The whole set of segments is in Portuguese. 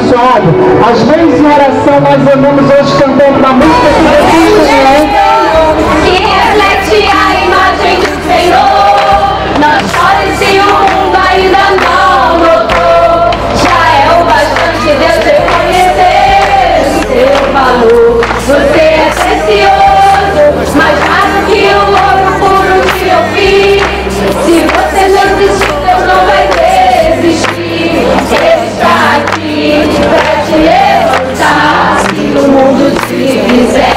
abençoado. Às vezes em oração nós andamos hoje cantando uma música que reflete a imagem do Senhor. Não chore se o mundo ainda não notou. Já é o bastante Deus reconhecer o seu valor. Você é precioso, mais raro que o ouro puro que eu fiz. Se você não desistiu, Deus não vai desistir. Ele está aqui pra te levantar. Se o mundo te quiser.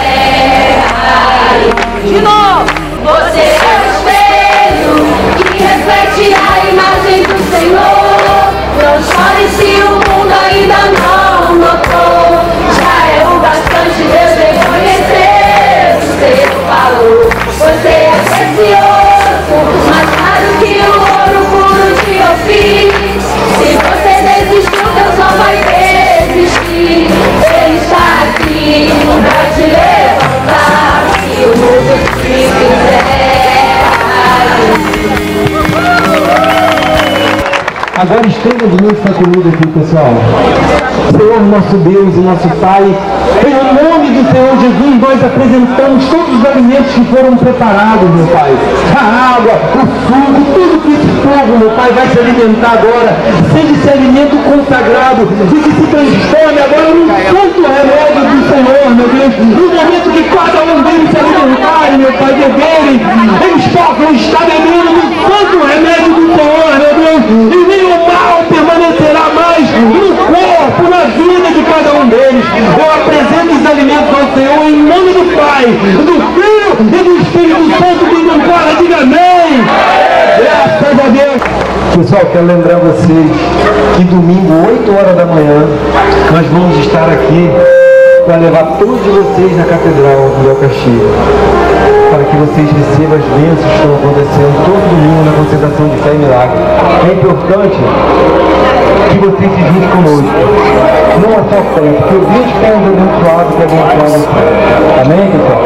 De novo! Você é o espelho que reflete a imagem do Senhor. Não chore se o mundo ainda não notou. Já é o bastante Deus reconhecer o seu valor. Você é precioso, mais raro que o ouro puro de Ofir. Se você desistiu, Deus não vai desistir. Ele está aqui pra te levantar. Se o mundo te quiser. Agora estenda de novo essa comida aqui, pessoal. Senhor, nosso Deus e nosso Pai, em nome do Senhor Jesus, nós apresentamos todos os alimentos que foram preparados, meu Pai. A água, o suco, tudo que esse povo, meu Pai, vai se alimentar agora. Seja esse alimento consagrado e que se transforme agora num santo remédio do Senhor, meu Deus. No momento que cada um deles se alimentarem, meu Pai, beberem, eles possam estar bebendo no santo remédio do Senhor, meu Deus. E nenhum mal permanecerá mais no corpo, na vida de cada um deles. Eu apresento os alimentos ao Senhor em nome do Pai, do Filho e do Espírito Santo. Quem concorda, diga amém. Graças a Deus. Pessoal, quero lembrar vocês que domingo, 8 horas da manhã, nós vamos estar aqui para levar todos vocês na Catedral de El Castillo, para que vocês recebam as bênçãos que estão acontecendo todo domingo na concentração de fé e milagre. É importante que vocês se juntem conosco. Não é só fé, porque o Deus que é abençoado, que é abençoado. Amém, pessoal?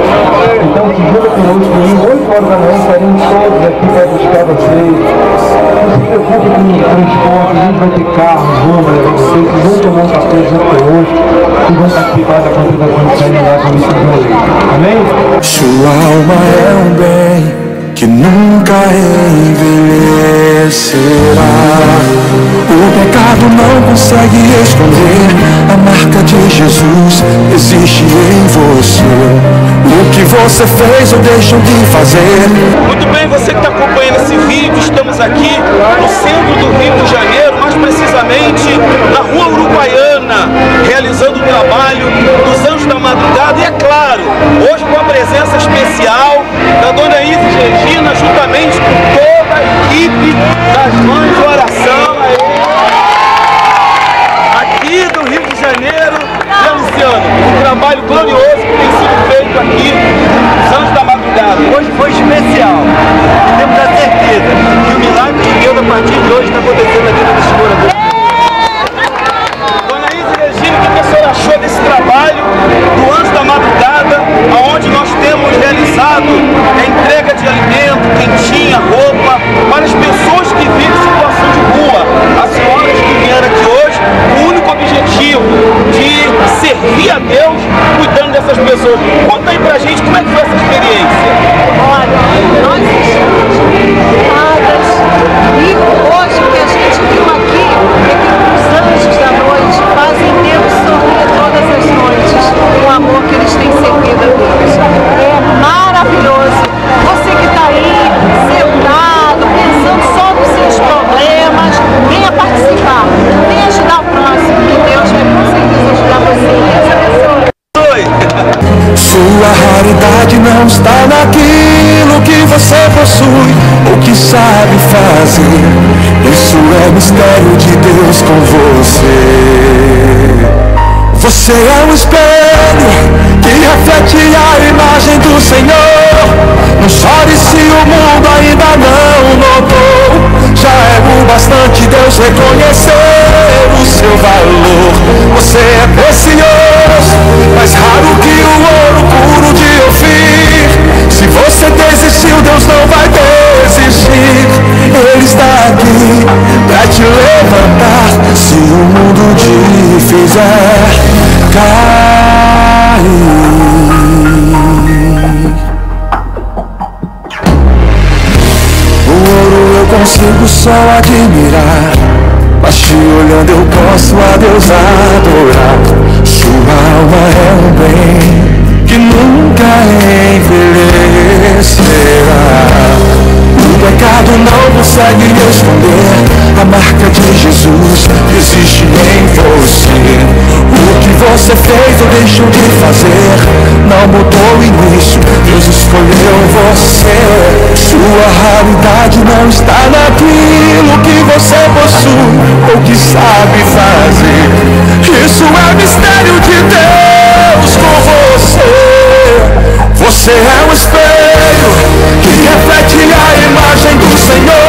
Então se junta conosco domingo, 8 horas da manhã, estaremos todos aqui para buscar vocês. Não se preocupe com o transporte, a gente vai ter carros, vamos levar vocês, vocês vão tomar um café junto conosco e vão participar da concentração de fé e milagre com isso. Amém? Sua alma é um bem que nunca envelhecerá. O pecado não consegue esconder a marca de Jesus existe em você. O que você fez ou deixou de fazer. Muito bem, você que está acompanhando esse vídeo, estamos aqui no centro do Rio de Janeiro, mais precisamente na Rua Uruguaiana, realizando o trabalho dos Anjos da Madrugada. E é claro, hoje com a presença especial da Dona Isis Regina, juntamente com toda a equipe das Mães de Oração aqui do Rio de Janeiro. E Luciano, um trabalho glorioso que tem sido feito aqui nos Anjos da Madrugada. Hoje foi especial e temos a certeza que o milagre de Deus a partir de hoje está acontecendo na vida dos moradores. Dona Isis Regina, o que a senhora achou desse trabalho do Anjo da Madrugada, onde nós temos realizado a entrega de alimento, quentinha, roupa, para as pessoas que vivem em situação de rua? As senhoras que vieram aqui hoje, o único objetivo de servir a Deus cuidando dessas pessoas. Conta aí pra gente como é que foi essa experiência. Olha, nós estamos preocupadas e hoje o que a gente viu aqui é que os anjos da noite fazem Deus sorrir todas as noites com o amor que eles têm servido a Deus. É maravilhoso. Você que está aí sentado, pensando só nos seus problemas, venha participar, venha ajudar o próximo, que Deus vai com certeza ajudar você. Deus abençoe. Sua raridade não está naquilo que você possui ou que sabe fazer. Isso é mistério de Deus com você. Você é um espelho que reflete a imagem do Senhor. Não chore se o mundo ainda não notou. Já é o bastante Deus reconhecer o seu valor. Você é precioso, mais raro que o ouro puro de Ofir. Se você desistiu, Deus não vai desistir. Ele está aqui pra te levantar. Se o mundo fizer cair. O ouro eu consigo só admirar, mas te olhando eu posso a Deus adorar. Sua alma é um bem que nunca envelhecerá. O pecado não consegue esconder a marca de Jesus existe em você. O que você fez ou deixou de fazer não mudou o início, Deus escolheu você. Sua realidade não está naquilo que você possui ou que sabe fazer. Isso é mistério de Deus com você. Você é um espelho que reflete a imagem do Senhor.